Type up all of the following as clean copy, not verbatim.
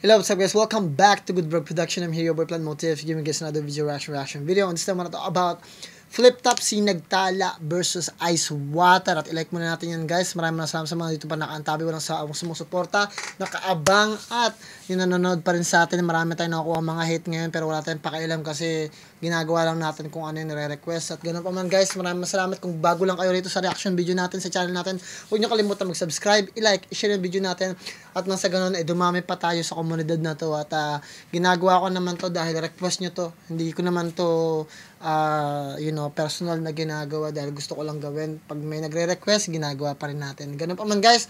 Hello, what's up guys? Welcome back to Good Vlog Production. I'm here, your boy Plan Motive, giving you guys another video reaction video. And this time, I want to talk about Flip Top Sinagtala versus Ice Water. At ilike muna natin yan guys. Maraming salamat sa mga dito pa nakaantabi, walang sumusuporta, nakaabang at yung nanonood pa rin sa atin. Marami tayong nakukuha mga hate ngayon pero wala tayong pakialam kasi ginagawa lang natin kung ano yung nire-request. At ganoon pa man guys, maraming salamat. Kung bago lang kayo rito sa reaction video natin sa channel natin, huwag nyo kalimutan mag-subscribe, i-like, i-share yung video natin. At nang sa ganoon, dumami pa tayo sa komunidad na to. At ginagawa ko naman to dahil request nyo to. Hindi ko naman to personal na ginagawa dahil gusto ko lang gawin. Pag may nagre-request, ginagawa pa rin natin. Ganun pa man guys,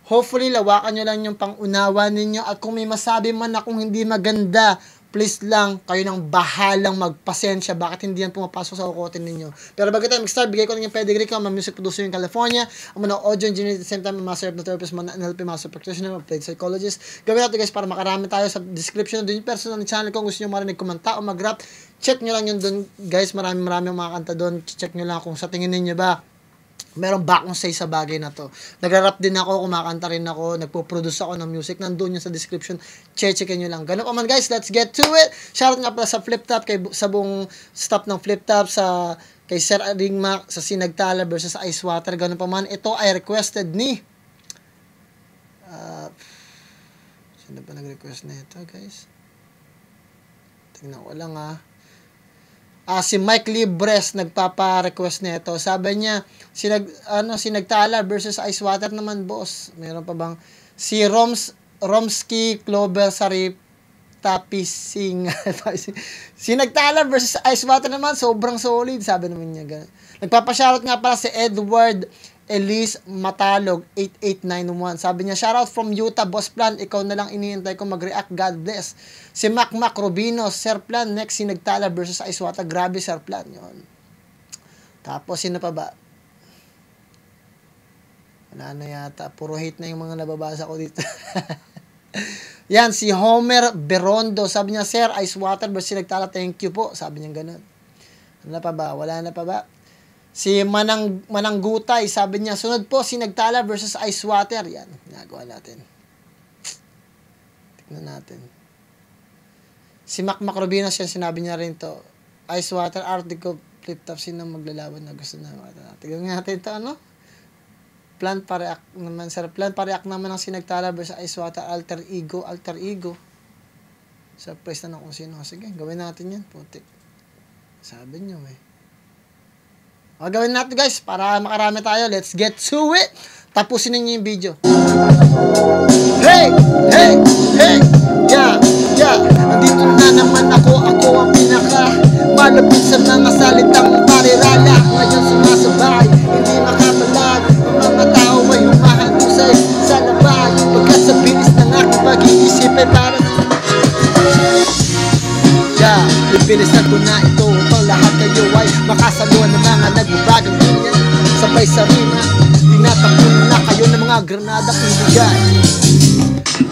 hopefully lawakan nyo lang yung pangunawa ninyo at kung may masabi man akong hindi maganda, please lang, kayo nang bahalang magpasensya. Bakit hindi yan pumapasok sa kukotin ninyo? Pero bago tayo mag-start, bigay ko lang yung pedigree ko. I'm a music producer in California. I'm an audio engineer at the same time, I'm a master hypnotherapist, NLP master practitioner, applied psychologist. Gawin natin guys para makarami tayo sa description. Doon yung personal ng channel ko. Kung gusto nyo marinig, kumanta o mag-rap, check nyo lang yun doon guys. Marami mga kanta doon. Check nyo lang kung sa tingin ninyo ba meron ba akong say sa bagay na to. Nagra-rap din ako, kumakanta rin ako, nagpo-produce ako ng music. Nandun yun sa description. Checkin nyo lang. Ganun pa man guys, let's get to it. Shoutout nga pala sa Flip Top, sa buong staff ng Flip Top, kay Sir Aringmac, sa Sinagtala versus Ice Water. Ganun pa man. Ito ay requested ni sino ba nag-request na ito guys? Tingnan ko lang si Mike Libres nagpapa-request nito. Sabi niya, Sinagtala versus Ice Water naman, boss. Meron pa bang si Romsky Clover Sarip Tapising Sinagtala versus Ice Water naman, sobrang solid. Sabi naman niya ganun. Nagpapa-shoutout nga pala si Edward Elise Matalog 8891. Sabi niya, shoutout from Utah, Boss Plan. Ikaw na lang iniintay ko mag-react. God bless. Si Mac Rubino, Sir Plan, next Sinagtala versus Ice Water. Grabe, Sir Plan. Yun. Tapos, sino pa ba? Wala na yata. Puro hate na yung mga nababasa ko dito. Yan, si Homer Berondo. Sabi niya, Sir, Ice Water versus Sinagtala. Thank you po. Sabi niya ganun. Ano na pa ba? Wala na pa ba? Si Mananggutay, sabi niya, sunod po, Sinagtala versus Ice Water. Yan, ginagawa natin. Tignan natin. Si Mac Rubino, siya sinabi niya rin to. Ice Water, article, Flip Top, sino maglalaban na gusto na. Tignan natin to, Plan pa-react naman, sir. Plan pa-react naman ng Sinagtala versus Ice Water, alter ego. Surprise na kung sino. Sige, gawin natin yan. Putik. Sabi niyo, gawin natin guys para makarami tayo. Let's get to it. Tapusin niyo yung video. Hey! Yeah! Nandito na naman ako ang pinaka malapit sa mga salitang parirala. Ngayon sumasabay, hindi makapalag. Ang mga tao ay humahantusay sa labay. Pagkat sa bilis ng aking pag-iisip ay parang ibilisan ko na ito upang lahat kayo ay makasaluhan ng mga nagbabagang ganyan. Sabay sa rima, tinatakbo na kayo ng mga granadang ibigay.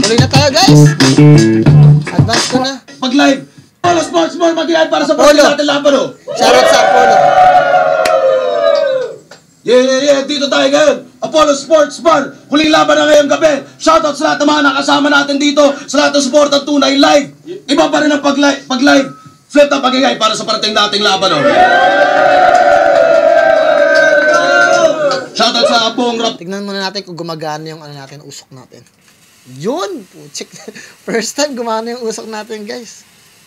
Tuloy na tayo guys. Advance ko na. Pag live, Apollo Sports Mall, mag-live para sa pagkakas natin laban. Shoutout sa Apollo. Yeah, dito tayo ngayon. Apollo Sports Bar, huling laban na ngayong gabi. Shoutout sa lahat ng mga nakasama natin dito, sa lahat ng support at tunay live. Iba pa rin ang pag-live. Flip Top pagigay para sa parating dating laban. Shoutout sa Apong Rap. Tignan muna natin kung gumagana yung usok natin. Yun! Check. First time gumana yung usok natin guys.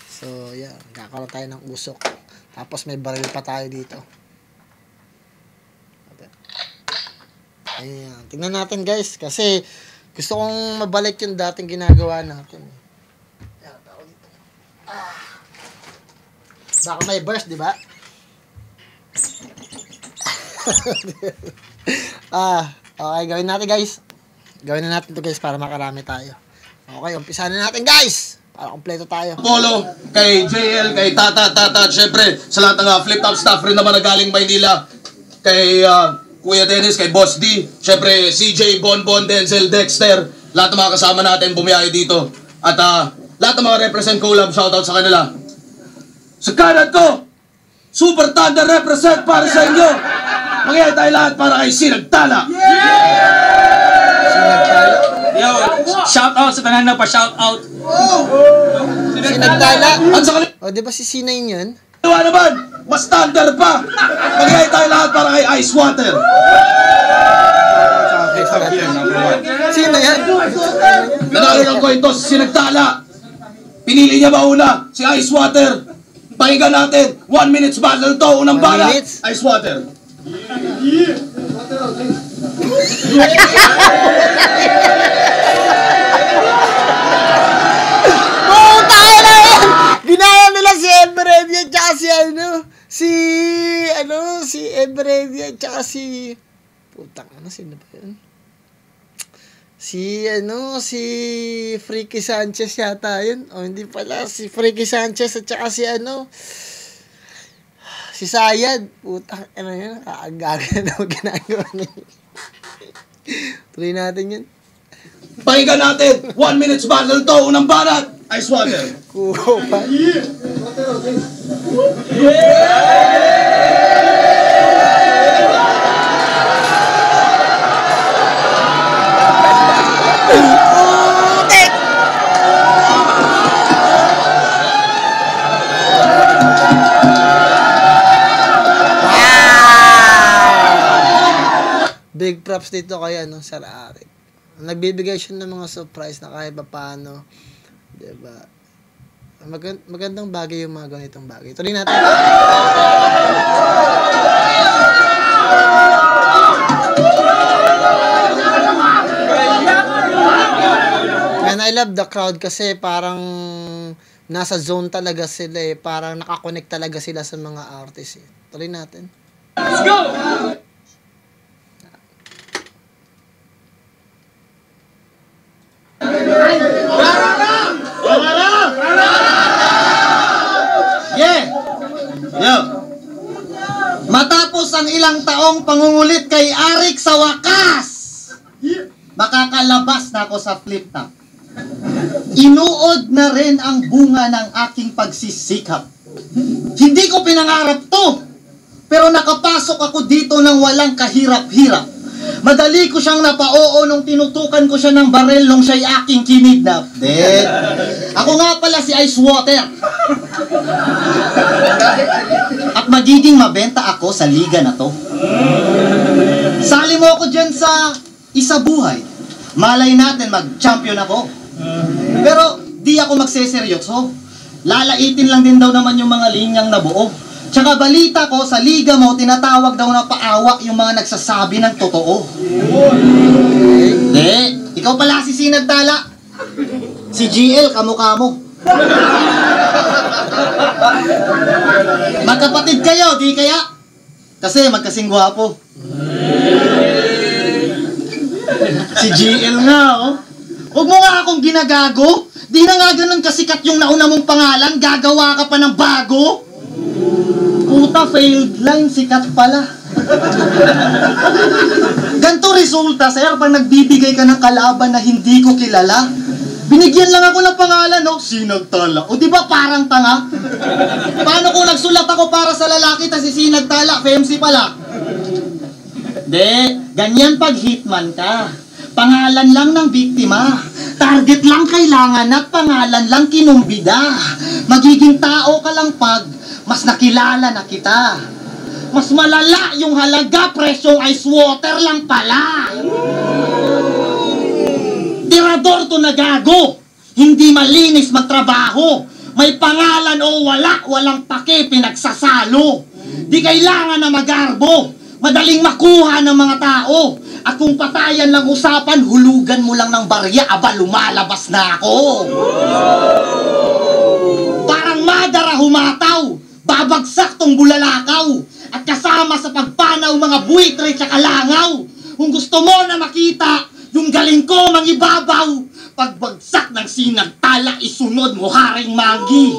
So yeah, kakaroon tayo ng usok. Tapos may baril pa tayo dito. Ayan. Tignan natin guys. Kasi gusto kong mabalik yung dating ginagawa natin. Ayan, tao dito. Baka may burst, di ba? Okay, gawin natin guys. Gawin na natin to guys para makarami tayo. Okay, umpisahan na natin guys. Para kompleto tayo. Apollo, kay JL, kay Tata, syempre, sa lahat ng Flip Top staff rin naman na galing Maynila. Kay Kuya Dennis, kay Boss D, syempre CJ, Bon, Denzel, Dexter, lahat ng mga kasama natin bumiyahe dito. At lahat ng mga represent collab, shoutout sa kanila. Sa kanan ko, Super Thunder represent para sa inyo. Mangyayari tayo lahat para kay Sinagtala. Sinagtala? Yo, shout out sa tanan na pa, shout out. Sinagtala. At sa kaliwa O, di ba si Sinay yun? naman, mas standard pa. Mag-iay tayo lahat para kay Ice Water. Sino yan? Nanalo ng coin toss, sinagtala. Pinili niya ba una? Si Ice Water. Pakinggan natin. 1 minutes battle to. Unang 1 bala. minutes? Ice Water. Puta ka na yan! Ginaya nila si Ebredia tsaka si Ebredia tsaka si... Putang ano, sino ba yun? Si Freaky Sanchez yata yun. O hindi pala, si Freaky Sanchez at tsaka si Sayad. Putang ano yun, kaagaga na ginagawa niya. Tuloy natin yun. Pakinggan natin. 1 minutes battle to. Unang banat. Ice Water. Kuho pa. Putik! Big props dito kay Sir Arik. Nagbibigay siya ng mga surprise na kahit pa paano. Diba? Magandang bagay yung mga ganitong bagay. Tuloy natin. And I love the crowd kasi parang nasa zone talaga sila eh. Parang nakakonect talaga sila sa mga artists eh. Tuloy natin. Let's go! Yeah! Yo! Matapos ang ilang taong pangungulit kay Arik sa wakas, makakalabas na ako sa flip top. Inuod na rin ang bunga ng aking pagsisikap. Hindi ko pinangarap to, pero nakapasok ako dito ng walang kahirap-hirap. Madali ko siyang napaoo nung tinutukan ko siya ng barel nung siya'y aking kinidnap. Ako nga pala si Ice Water. At magiging mabenta ako sa liga na to. Sali mo ako dyan sa isa buhay. Malay natin mag-champion ako. Pero di ako magseseryoso. Lalaitin lang din daw naman yung mga linyang nabuo. Tsaka balita ko, sa liga mo, tinatawag daw na paawa yung mga nagsasabi ng totoo. Ikaw pala si Sinagtala. Si GL, kamukha mo. Magkapatid kayo, di kaya? Kasi magkasing gwapo. Si GL nga, oh. Huwag mo nga akong ginagago. Di na nga ganun kasikat yung nauna mong pangalan, gagawa ka pa ng bago. Puta, failed line, sikat pala. Ganto resulta, sir, pag nagbibigay ka ng kalaban na hindi ko kilala. Binigyan lang ako ng pangalan, no? Sinagtala. O di ba parang tanga? Paano kung nagsulat ako para sa lalaki tas si Sinagtala, FMC pala? Ganyan pag hitman ka. Pangalan lang ng biktima. Target lang kailangan at pangalan lang kinumbida. Magiging tao ka lang pag mas nakilala na kita. Mas malala yung halaga, presyong Ice Water lang pala. Tirador to na gago. Hindi malinis magtrabaho. May pangalan o walang pake, pinagsasalo. Di kailangan na magarbo. Madaling makuha ng mga tao. At kung patayan lang usapan, hulugan mo lang ng barya, aba lumalabas na ako. Parang madara humataw. Babagsak tong bulalakaw. At kasama sa pagpanaw mga buitre at kalangaw. Kung gusto mo na makita yung galing ko mangibabaw, pagbagsak ng Sinagtala, isunod mo Haring Manggi.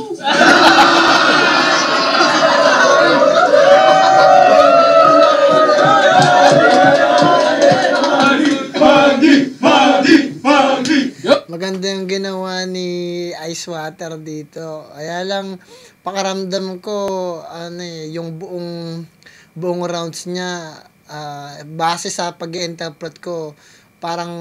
Maganda yung ginawa ni Ice Water dito. Kaya lang, pakaramdam ko, yung buong rounds niya, base sa pag-interpret ko, parang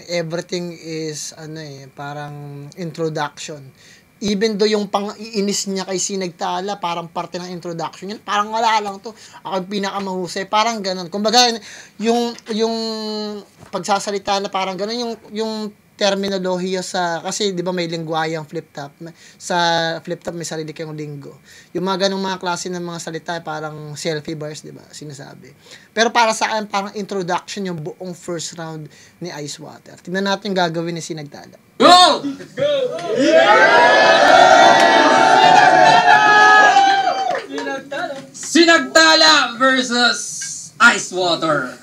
everything is ano parang introduction. Even though yung pang-iinis niya kay Sinagtala, parang parte ng introduction yan, parang wala lang to. Ako yung pinakamahusay, parang ganun. Kumbaga, yung pagsasalita na parang ganun, yung terminolohiya sa, kasi di ba may lingwayang flip-top, sa flip-top may sarili kayong linggo. Yung mga ganung mga klase ng mga salita, parang selfie bars, di ba, sinasabi. Pero para sa akin, parang introduction yung buong first round ni Ice Water. Tingnan natin yung gagawin ni Sinagtala. Go! Sinagtala versus Ice Water.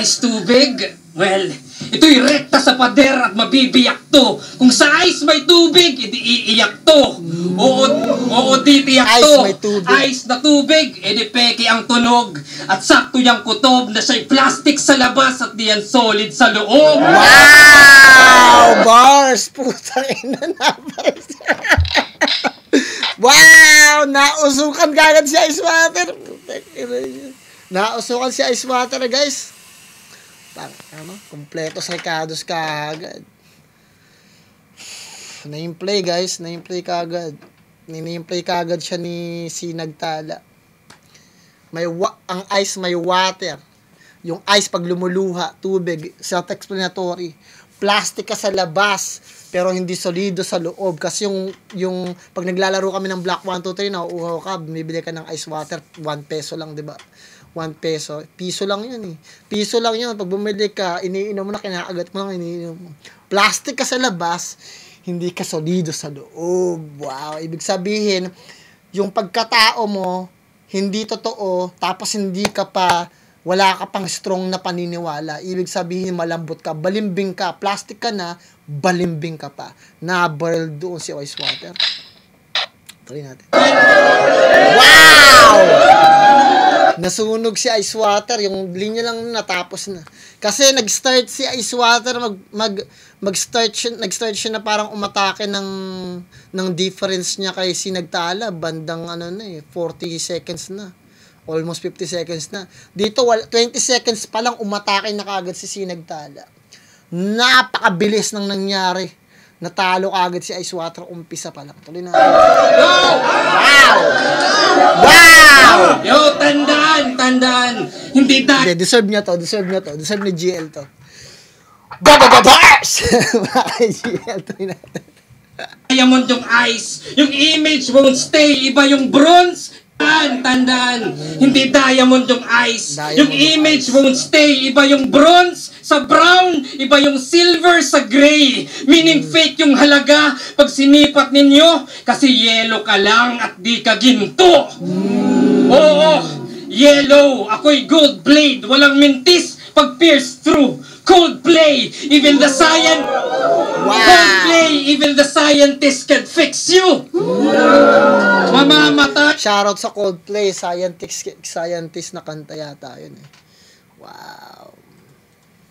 Ice tubig? Well, ito'y rekta sa pader at mabibiyak to. Kung sa ice may tubig, edi iiyak to. Oo, di tiyak to. Ice may tubig. Ice na tubig, edi peke ang tunog. At sakto yung kutob na siya'y plastic sa labas at diyan solid sa loob. Wow! Bars! Putang ina na bars. Wow! Nausukan kagad si Ice Water. Nausukan si Ice Water, guys. Kompleto sa Ricardo's kagad. Na-play, guys. Na-play kagad. Na-play kagad siya ni Sinagtala. Ang ice may water. Yung ice pag lumuluha, tubig, self-explanatory. Plastic ka sa labas, pero hindi solido sa loob. Kasi yung pag naglalaro kami ng Block 1, 2, 3, nauuhaw ka, bumibili ka ng ice water, 1 peso lang, di ba? 1 peso. Piso lang yun eh. Piso lang yun. Pag bumili ka, iniinom mo na, kinakagat mo lang, iniinom mo. Plastic ka sa labas, hindi ka solido sa loob. Wow. Ibig sabihin, yung pagkatao mo, hindi totoo, tapos hindi ka pa, wala ka pang strong na paniniwala. Ibig sabihin, malambot ka, balimbing ka, plastic ka na, balimbing ka pa. Na-barrel doon si Ice Water. Tuloy natin. Wow! Nasunog si Ice Water, yung linya lang natapos na. Kasi nag-start si Ice Water, nag-start siya na parang umatake ng difference niya kay Sinagtala, bandang 40 seconds na. Almost 50 seconds na. Dito 20 seconds pa lang umatake na kagad si Sinagtala. Napakabilis nang nangyari. Natalo kagad si Ice Water, umpisa pa lang. Tuloy na. Wow! Wow! Yo, tandaan. Hindi Okay, deserve niya to. Deserve ni GL to. Bars! Mga GL to. diamond yung ice. Yung image won't stay. Iba yung bronze. Tandaan. Hindi diamond yung ice. Yung image won't stay. Iba yung bronze sa brown. Iba yung silver sa gray. Meaning fake yung halaga pag sinipat ninyo. Kasi yellow ka lang at di ka ginto. Oo. Yellow. Ako'y gold blade. Walang mintis pag pierce through. Coldplay, even the scientist can fix you. Mamamatay. Shoutout sa Coldplay, scientist na kanta yata yun eh. Wow.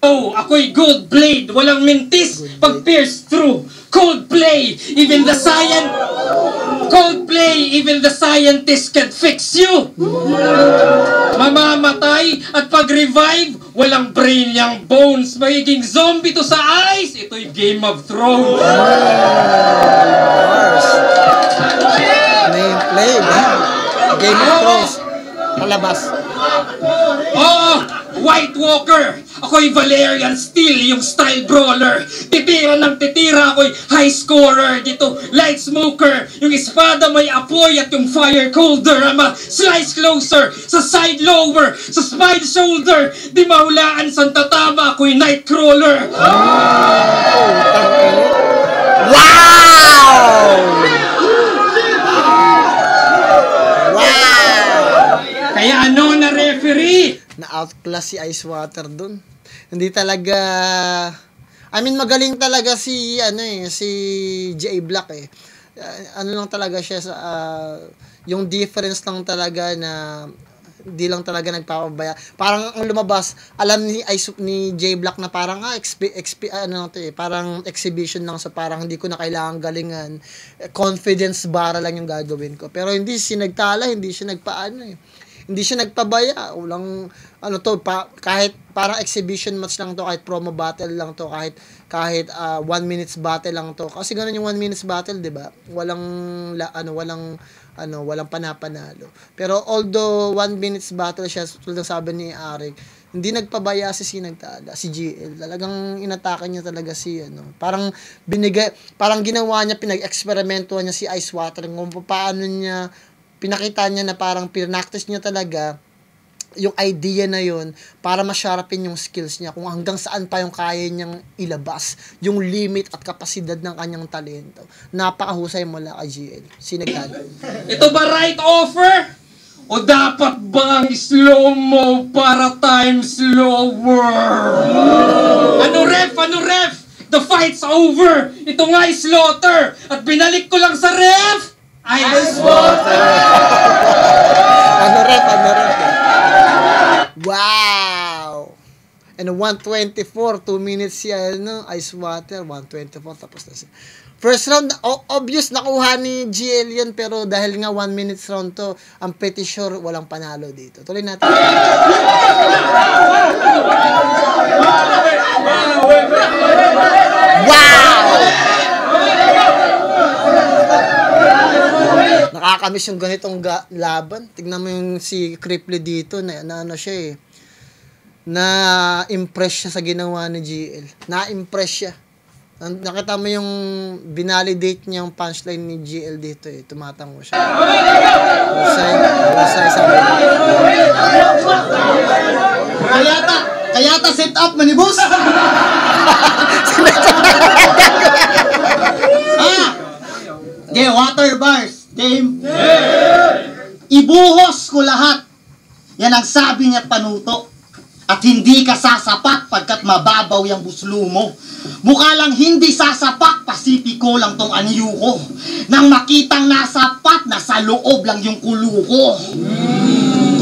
Oh, ako'y gold blade, walang mintis pag pierce through. Coldplay, even the scientist can fix you. Mamamatay at pag-revive, walang brain yung bones. Magiging zombie to sa ice. Ito'y Game of Thrones. Play, Game of Thrones. Palabas. Oh, White Walker. Ako'y Valerian Steel, yung style brawler. Titira ng titira, ako'y high scorer. Dito, light smoker. Yung espada may apoy at yung fire colder. Ama, slice closer. Sa side lower. Sa spine shoulder. Di mahulaan sa tatama, ako'y nightcrawler. Wow! Kaya ano na referee? Na-outclass si Ice Water dun. Hindi talaga, I mean magaling talaga si si J Black eh. Ano lang talaga siya sa yung difference lang talaga na hindi lang talaga nagpapabaya. Parang ang lumabas, alam ni J Black na parang parang exhibition lang, so parang hindi ko na kailangan galingan. Confidence bara lang yung gagawin ko. Pero hindi Sinagtala, hindi siya nagpaano eh. Hindi siya nagpabaya. Walang, ano to, kahit parang exhibition match lang to, kahit promo battle lang to, kahit 1 minutes battle lang to. Kasi ganun yung 1 minutes battle, 'di ba? Walang panapanalo. Pero although 1 minutes battle siya, tulad ng sabi ni Arik, hindi nagpabaya si Sinagtala, si GL. Talagang inatake niya talaga si parang ginawa niya, pinag-eksperimentuhan niya si Ice Water kung paano niya pinakita niya na parang pinractice niya talaga yung idea na yun para ma-sharpen yung skills niya, kung hanggang saan pa yung kaya niyang ilabas, yung limit at kapasidad ng kanyang talento. Napakahusay mula kay GL. Sinagtala. Ito ba right offer? O dapat bang slow mo para time slower? Ano ref? The fight's over! Ito nga ay slaughter! At binalik ko lang sa ref! Ice water! Ano ref? Wow! And 124, 2 minutes siya, Ice Water, 124, tapos na siya. First round, obvious nakuha ni GL yan, pero dahil nga 1 minutes round to, I'm pretty sure walang panalo dito. Tuloy natin. Wow! Nakakamiss yung ganitong laban. Tignan mo yung si Cripply dito, na ano siya na-impress siya sa ginawa ni GL. Na-impress siya. Nakita mo yung binalidate niya yung punchline ni GL dito tumatango siya. Husay sabi. Kayata set up man ni boss. Water bars. Game. Ibuhos ko lahat. Yan ang sabi niya Panuto. At hindi ka sasapak pagkat mababaw yung buslo mo. Mukha lang hindi sasapak, pasipiko lang tong anyo ko. Nang makitang nasapat, nasa loob lang yung kulo ko.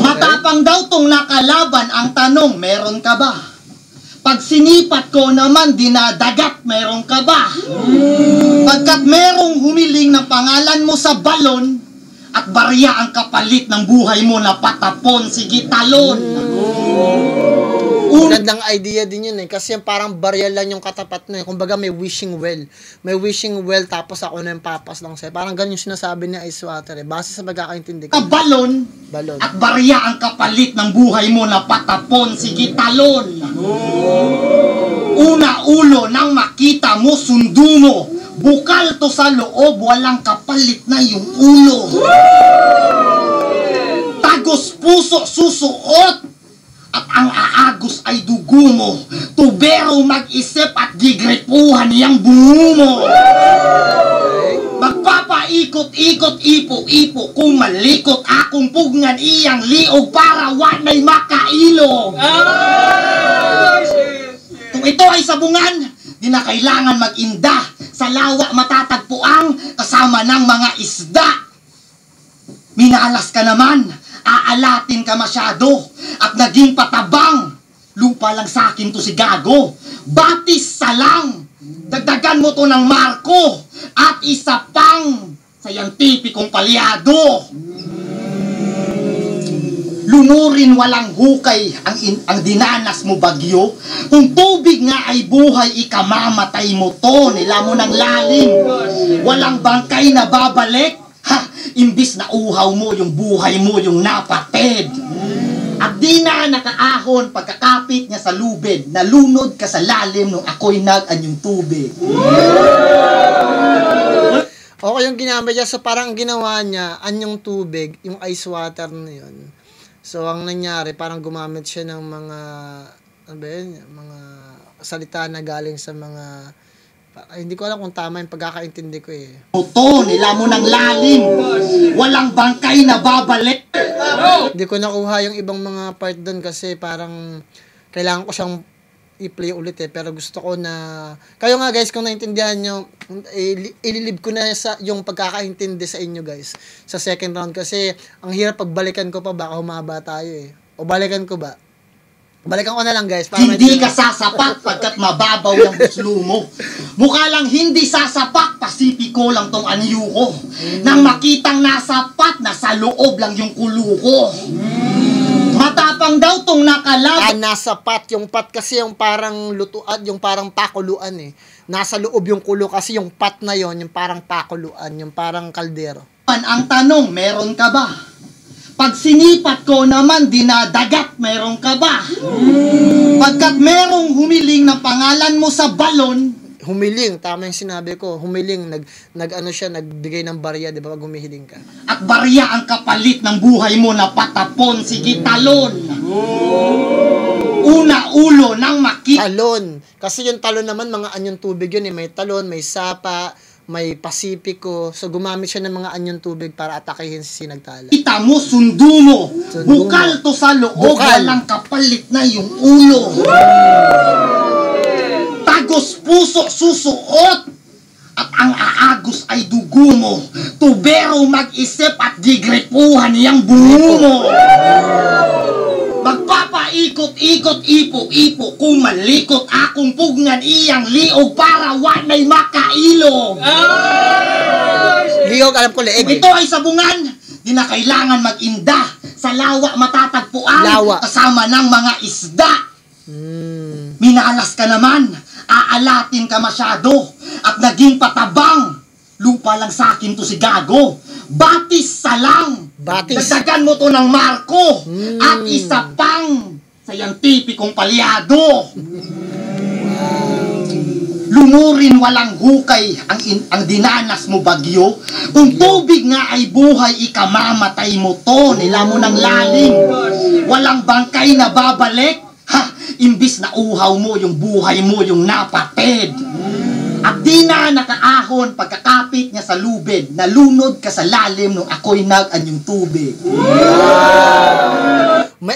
Matapang daw tong nakalaban, ang tanong, meron ka ba? Pag sinipat ko naman, dinadagat, meron ka ba? Pagkat merong humiling ng pangalan mo sa balon, at barya ang kapalit ng buhay mo na patapon, sige talon. Gandang idea din yun kasi parang barya lang yung katapat na kumbaga may wishing well. May wishing well tapos ako na yung papas lang sa'yo. Parang ganun yung sinasabi ni Ice Water base sa pagkakaintindi ko. Balon at barya ang kapalit ng buhay mo na patapon, sige talon. Una ulo nang makita mo, sundo mo. Bukal to sa loob, walang kapalit na yung ulo. Tagos puso, susuot. At ang aagos ay dugo mo. Tubero mag-isip at gigripuhan niyang bungo mo. Magpapaikot-ikot, ipo-ipo. Kung malikot akong pugngan iyang liog para wanay makailog. Kung ito ay sabungan, di na kailangan mag-inda. Sa lawa matatagpuang kasama ng mga isda. Minalas ka naman, aalatin ka masyado, at naging patabang. Lupa lang sa akin to si Gago. Batis salang. Dagdagan mo to ng marko. At isa pang sayantipikong palyado. Lunurin walang hukay ang dinanas mo bagyo. Kung tubig nga ay buhay, ikamamatay mo to. Nila mo ng lalim. Walang bangkay na babalik. Imbis na uhaw mo yung buhay mo yung napatid. At di na nakaahon pagkakapit niya sa lubid. Nalunod ka sa lalim nung ako'y nag-anyong tubig. Okay yung ginamit niya. So parang ginawa niya anyong tubig, yung ice water na yun. So ang nangyari parang gumamit siya ng mga mga salita na galing sa mga hindi ko alam kung tama yung pagkakaintindi ko Ito, nila mo ng lalim. Walang bangkay na babalik. Hindi ko nakuha yung ibang mga part doon kasi parang kailangan ko siyang i-play ulit pero gusto ko na kayo nga guys kung naintindihan nyo ililib ko na yung pagkakaintindi sa inyo guys sa second round kasi ang hirap pagbalikan ko pa baka humaba tayo o balikan ko ba? Balikan ko na lang guys. Hindi ka sasapak pagkat mababaw yung buslo mo. Mukha lang hindi sasapak, pasipiko lang tong anyo ko. Nang makitang nasapat, nasa loob lang yung kulo ko. Matapang daw tong nakalaban. Nasa pot. Yung pot kasi yung parang lutuan, yung parang pakuluan eh. Nasa loob yung kulo kasi yung pot na yon, yung parang pakuluan, yung parang kaldero. Ang tanong, meron ka ba? Pag sinipat ko naman, dinadagat, meron ka ba? Pagkat merong humiling ng pangalan mo sa balon, Humiling, tama yung sinabi ko. Humiling, nagbigay ng barya, di ba, pag humihiling ka. at barya ang kapalit ng buhay mo na patapon, sige talon. Una, ulo ng Talon. Kasi yung talon naman, mga anyong tubig yun eh. May talon, may sapa, may pasipiko. So, gumamit siya ng mga anyong tubig para atakihin si Sinagtala. Kita mo, sundo mo. Sundo Bukal to sa loob, Bukal. walang kapalit na yung ulo. Tagos puso, susuot. At ang aagos ay dugo mo. Tubero mag-isip at gigripuhan niyang bungo mo. Magpapaikot-ikot, ipo-ipo, kumalikot akong pugngan iyang liog para wanay makailog. Liog, alam ko, leeg. Ito ay sabungan, di na kailangan mag-inda. Sa lawa matatagpuan, Lawa. kasama ng mga isda. Minalas ka naman, aalatin ka masyado, at naging patabang. Lupa lang sa akin to si Gago. Batis salang. Batis. Dagdagan mo to ng marko. At isa pang sayantipikong palyado. Lunurin walang hukay ang dinanas mo bagyo. Kung tubig nga ay buhay, ikamamatay mo to. Nila mo ng lalim. Walang bangkay na babalik. Ha! Imbis na uhaw mo yung buhay mo yung napatid. At di na nakaahon pagkakapit niya sa lubid. Nalunod ka sa lalim nung ako'y nag-anyong tubig.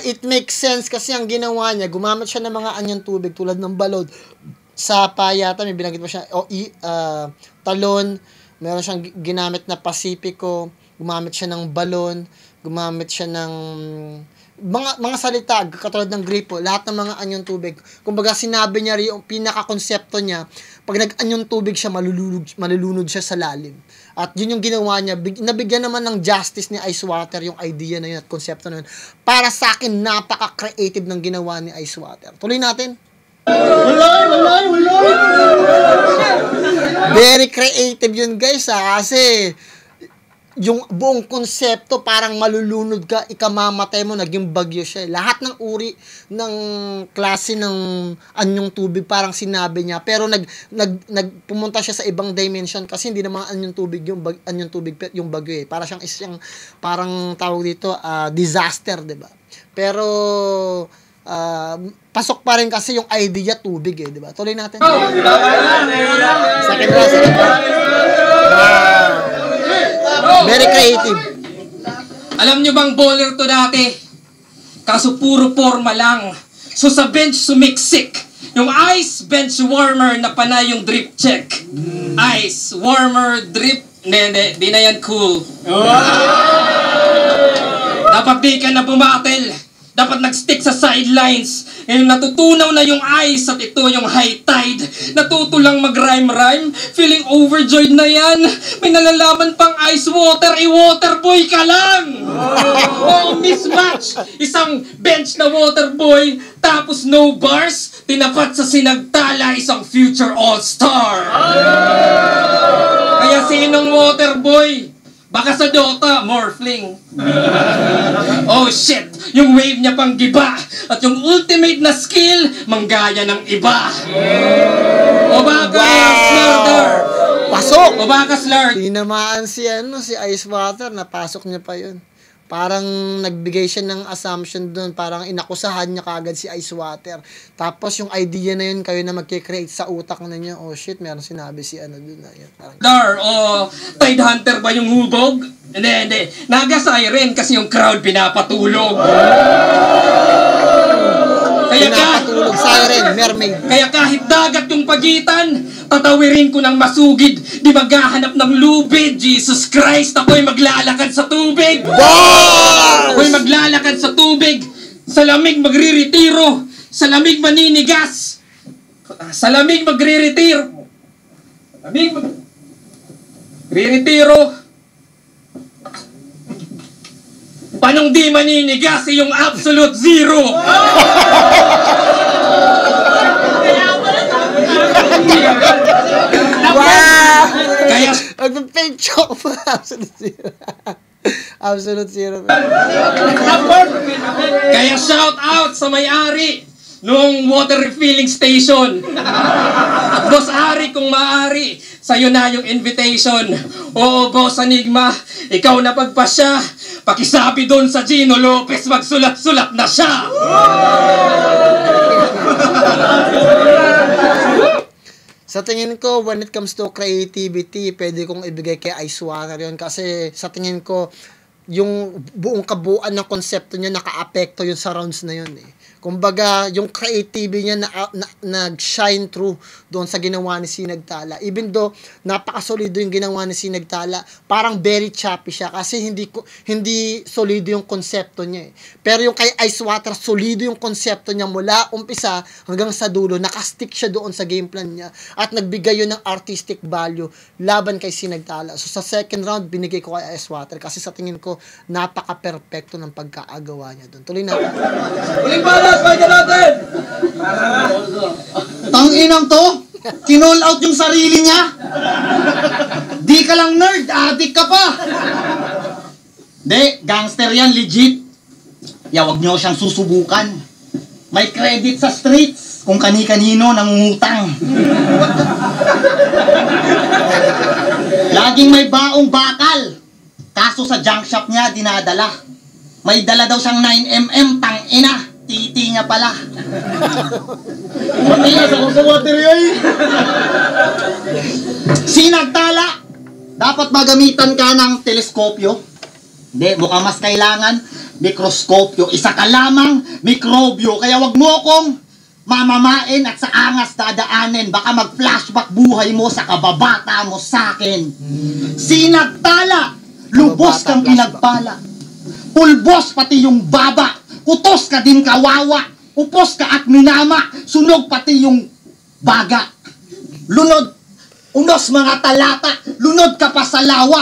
It makes sense kasi ang ginawa niya, gumamit siya ng mga anyong tubig tulad ng balod. Sapa yata, may binanggit mo siya, talon, meron siyang ginamit na pasipiko, gumamit siya ng balon, gumamit siya ng mga salita katulad ng gripo, lahat ng mga anyong tubig. Kumbaga sinabi niya rin yung pinaka-konsepto niya, pag nag-anyong tubig siya, malulunod siya sa lalim. At yun yung ginawa niya. Nabigyan naman ng justice ni Ice Water yung idea na yun at konsepto na yun. Para sa akin, napaka-creative ng ginawa ni Ice Water. Tuloy natin. Wala. Very creative yun guys kasi yung buong konsepto parang malulunod ka, ikamamatay mo, naging bagyo siya. Lahat ng uri ng klase ng anyong tubig parang sinabi niya, pero pumunta siya sa ibang dimension kasi hindi naman anyong tubig yung bagyo eh. Para siyang parang tawag dito disaster, 'di ba? Pero pasok pa rin kasi yung idea tubig eh, 'di ba? Tuloy natin. Second round. Very creative. Alam nyo bang bowler to dati? Kaso puro forma lang. So sa bench sumiksik. Yung ice bench warmer na panay yung drip check. Ice warmer drip. Di na yan cool. Dapat di ka na bumatel. Dapat nag-stick sa sidelines. Ngayon natutunaw na yung ice at ito yung high tide. Natuto lang mag-rhyme-rhyme. Feeling overjoyed na yan. May nalalaman pang ice water. I-water boy ka lang. Oh, mismatch. Isang bench na water boy. Tapos no bars. Tinapat sa Sinagtala isang future all-star. Kaya sinong water boy? Baka sa Dota, Morphling. Oh shit, yung wave niya pang giba. At yung ultimate na skill, manggaya ng iba. O baka Slurder. Pasok! O baka Slurd. Tinamaan si Ice Water, napasok niya pa yun. Parang nagbigay siya ng assumption doon, parang inakusahan niya kagad si Ice Water. Tapos yung idea na yun, kayo na magkikreate sa utak na niya, oh shit, meron sinabi si doon na yun. Parang, O Tide Hunter ba yung hubog? Hindi. Naga-siren kasi yung crowd pinapatulog. pinapatulog, siren, mermaid. Kaya kahit dagat yung pagitan, tatawirin ko ng masugid. Di maghahanap ng lubid. Jesus Christ, ako'y maglalakad sa tubig. Ako'y maglalakad sa tubig. Sa lamig magriretiro. Sa lamig maninigas. Sa lamig magriretiro. Riretiro. Panong hindi maninigas yung absolute zero. Wow! Kaya Magpa-fake choke pa. Absolute zero. Absolute zero. Kaya shout out sa may-ari nung water refilling station. At Boss Ari, kung maaari, sa'yo na yung invitation. Oo, Boss Enigma, ikaw na pagpasya. Pakisabi doon sa Gino Lopez, magsulat-sulat na siya. Sa tingin ko, when it comes to creativity, pwede kong ibigay kay Ice Water yun. Kasi sa tingin ko, yung buong kabuuan ng konsepto niya, naka-apekto yun sa rounds na yun eh. Kumbaga, yung creativity niya nag-shine through doon sa ginawa ni Sinagtala. Even though napakasolido yung ginawa ni Sinagtala, parang very choppy siya kasi hindi solido yung konsepto niya eh. Pero yung kay Ice Water, solido yung konsepto niya mula umpisa hanggang sa dulo. Nakastick siya doon sa game plan niya at nagbigay yun ng artistic value laban kay Sinagtala. So sa second round, binigay ko kay Ice Water kasi sa tingin ko, napaka-perfecto ng pagkaagawa niya doon. Tuloy natin. Uling balas, balik natin! Tanginang to, kinall out yung sarili niya. Di ka lang nerd, addict ka pa. Di, gangster yan, legit. Wag nyo siyang susubukan. May credit sa streets kung kani-kanino nangungutang. Laging may baong bakal. Kaso sa junk shop niya, dinadala. May dala daw siyang 9mm, tangina. Titi niya pala. Matigas ako sa water yun! Sinagtala, dapat magamitan ka ng teleskopyo. Hindi, mukhang mas kailangan mikroskopyo. Isa ka lamang mikrobyo. Kaya wag mo akong mamamain at sa angas dadaanin. Baka mag-flashback buhay mo sa kababata mo sa akin. Sinagtala, lubos kang pinagpala. Pulbos pati yung baba. Utos ka din kawawa. Upos ka at minama. Sunog pati yung baga. Lunod, unos mga talata. Lunod ka pa sa lawa.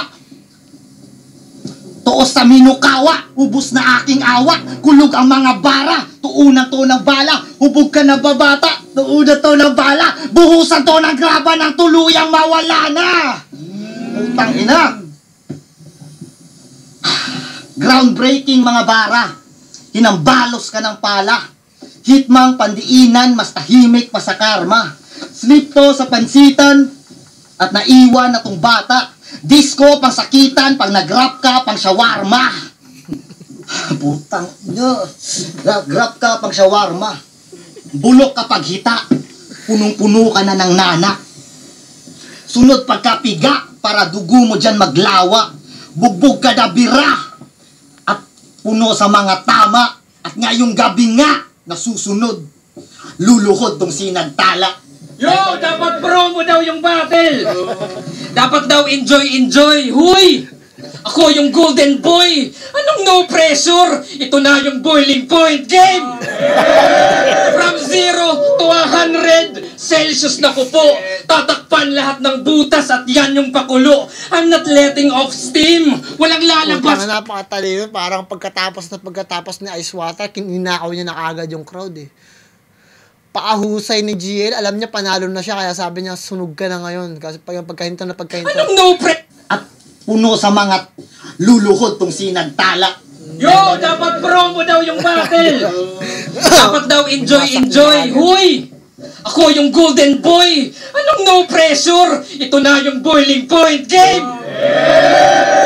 Tuos sa minukawa. Ubus na aking awa. Kulog ang mga bara. Tuunan to ng bala. Hubog ka na babata. Tuunan to ng bala. Buhusan to ng graba ng tuluyang mawala na. Utang ina. Groundbreaking mga bara. Hinambalos ka ng pala. Hitmang pandiinan, mas tahimik pa sa karma. Slip to sa pansitan at naiwan na tong bata. Disco pang sakitan, pang nag-rap ka, pang shawarma. Putang nyo. Grab ka pang shawarma. Bulok kapag hita. Punong-puno ka na ng nana. Sunod pagkapiga para dugo mo dyan maglawa. Bugbog ka na bira. Puno sa mga tama at ngayong gabi nga nasusunod. Luluhod tong Sinagtala. Yo, dapat promo daw yung battle. Dapat daw enjoy. Huy! Ako yung golden boy. Anong no pressure? Ito na yung boiling point game. From 0 to 100 Celsius na ko po. Tatakpan lahat ng butas at yan yung pakulo. I'm not letting off steam. Walang lalabas. Napakatalino. Parang pagkatapos ni Ice Water, ninakaw niya na agad yung crowd eh. Paahusay ni GL, alam niya panalo na siya, kaya sabi niya sunog ka na ngayon. Kasi pagkahinto na pagkahinto. Anong no pressure? At puno sa mga luluhod tong Sinagtala. Yo, dapat promo daw yung battle. Dapat daw enjoy. Huy! Ako yung golden boy. Anong no pressure? Ito na yung boiling point game.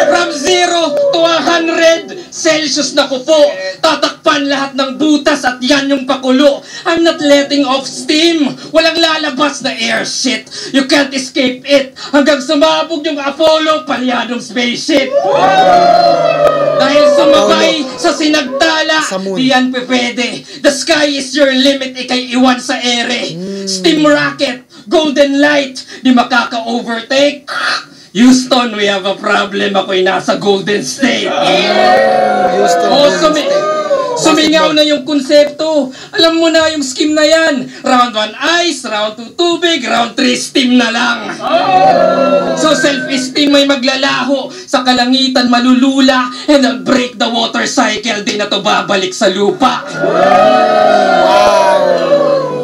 From 0 to 100 Celsius na ko po. Tatakpan lahat ng butas at yan yung pakulo. I'm not letting off steam. Walang lalabas na air shit. You can't escape it. Hanggang sumabog yung Apollo, palyadong spaceship. Dahil sumabay sa Sinagtala, di yan pwede. The sky is your limit, ikay iwan sa ere. Steam rocket, golden light, di makaka-overtake. Houston, we have a problem. Ako'y nasa Golden State. Sumingaw na yung konsepto. Alam mo na yung scheme na yan. Round 1 ice, round 2 tubig, round 3 steam na lang. So So self-esteem may maglalaho, sa kalangitan malulula, and I'll break the water cycle, di na to babalik sa lupa.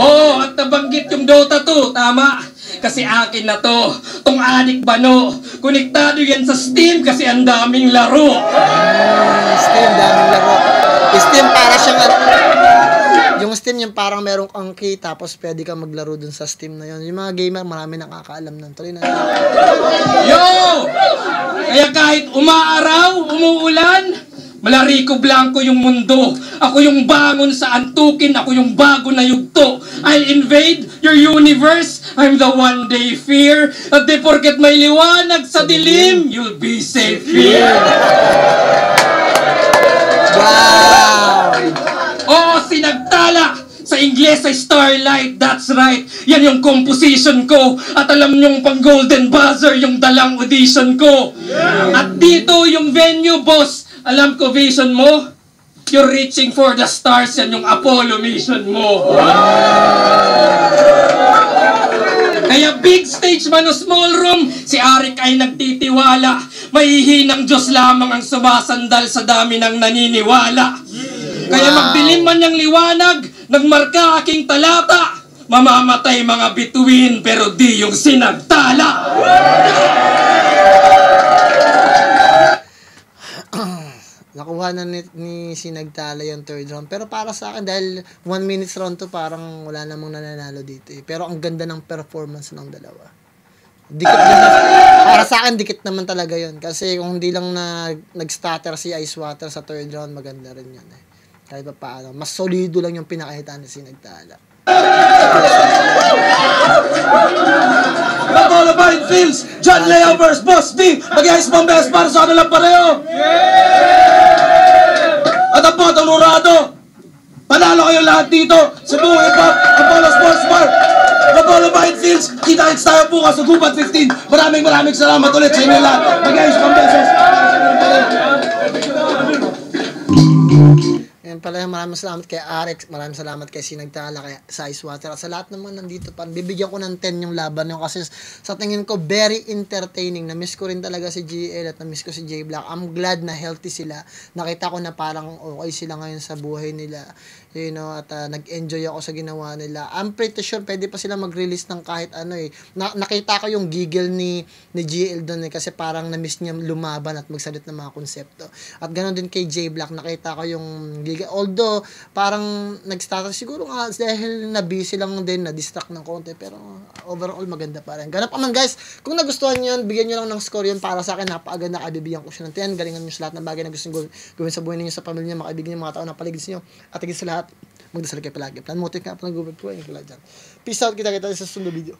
Oh, at nabanggit yung Dota 2, tama? Kasi akin na to. Tong Adik Bano, konektado yan sa Steam kasi ang daming laro. Steam, daming laro. Steam para siyang yung Steam yung parang meron kang key tapos pwede kang maglaro dun sa Steam na yun. Yung mga gamer, marami nakakaalam ng tuloy na. Yo! Kaya kahit umaaraw, umuulan, Malarico Blanco yung mundo. Ako yung bangon sa antukin. Ako yung bago na yugto. I'll invade your universe. I'm the one day fear. At di porket may liwanag sa dilim, you'll be safe here. Wow! Oo, sinagtala! Sa Ingles ay Starlight, that's right. Yan yung composition ko. At alam nyong pang Golden Buzzer yung dalang audition ko. At dito yung venue, boss. Alam ko vision mo? You're reaching for the stars. Yan yung Apollo mission mo. Kaya big stage man o small room, si Arik ay nagtitiwala. Mahihinang Diyos lamang ang sumasandal sa dami ng naniniwala. Kaya magdilim man niyang liwanag, nagmarka aking talata. Mamamatay mga bituin pero di yung sinagtala. Nakuha na ni Sinagtala yung third round. Pero para sa akin, dahil 1 minutes round to, parang wala namang nananalo dito eh. Pero ang ganda ng performance ng dalawa. Dikit naman. Para sa akin, dikit naman talaga yun. Kasi kung hindi lang nag-stutter si Ice Water sa third round, maganda rin yun eh. Kahit pa paano. Mas solido lang yung pinakita ni Sinagtala. Bacola Vine Fields, John Leo vs. Boss D. Mag-iayos pang best para sa kanilang pareho. At ang Botong Lurado, panalo kayo lahat dito sa Cebu Hip Hop Apollo Sports Bar. Bacola Vine Fields, kita-kits tayo bukas sa Gubat 15. Maraming salamat ulit sa inyo lahat. Mag-iayos pang beses. Yan pala, maraming salamat kay Arex, maraming salamat kay Sinagtala, kay sa Ice Water, at sa lahat naman nandito pa. Bibigyan ko ng 10 yung laban nyo kasi sa tingin ko very entertaining. Na-miss ko rin talaga si GL at na-miss ko si J Black. I'm glad na healthy sila. Nakita ko na parang okay sila ngayon sa buhay nila. You know, at nag-enjoy ako sa ginawa nila. I'm pretty sure pwede pa sila mag-release ng kahit ano eh. Nakita ko yung giggle ni GL doon eh, kasi parang na-miss niya lumaban at magsalit ng mga konsepto. At ganoon din kay J Black, nakita ko yung giggle. Although, parang nag-start siguro nga dahil na-busy lang din, na-distract ng konti. Pero overall, maganda pa rin. Ganap naman guys, kung nagustuhan nyo yun, bigyan nyo lang ng score yun. Para sa akin, napakaganda. Bibigyan ko siya ng 10. Galingan nyo sa lahat ng bagay na gusto nyo gawin sa buhay ninyo, sa pamilya, mga kaibigan nyo, mga tao na paligid sa inyo. At higit sa lahat, magdasal kayo palagi. Plan mo, take nga pa ng Google Pro. Peace out, kita sa sunod video.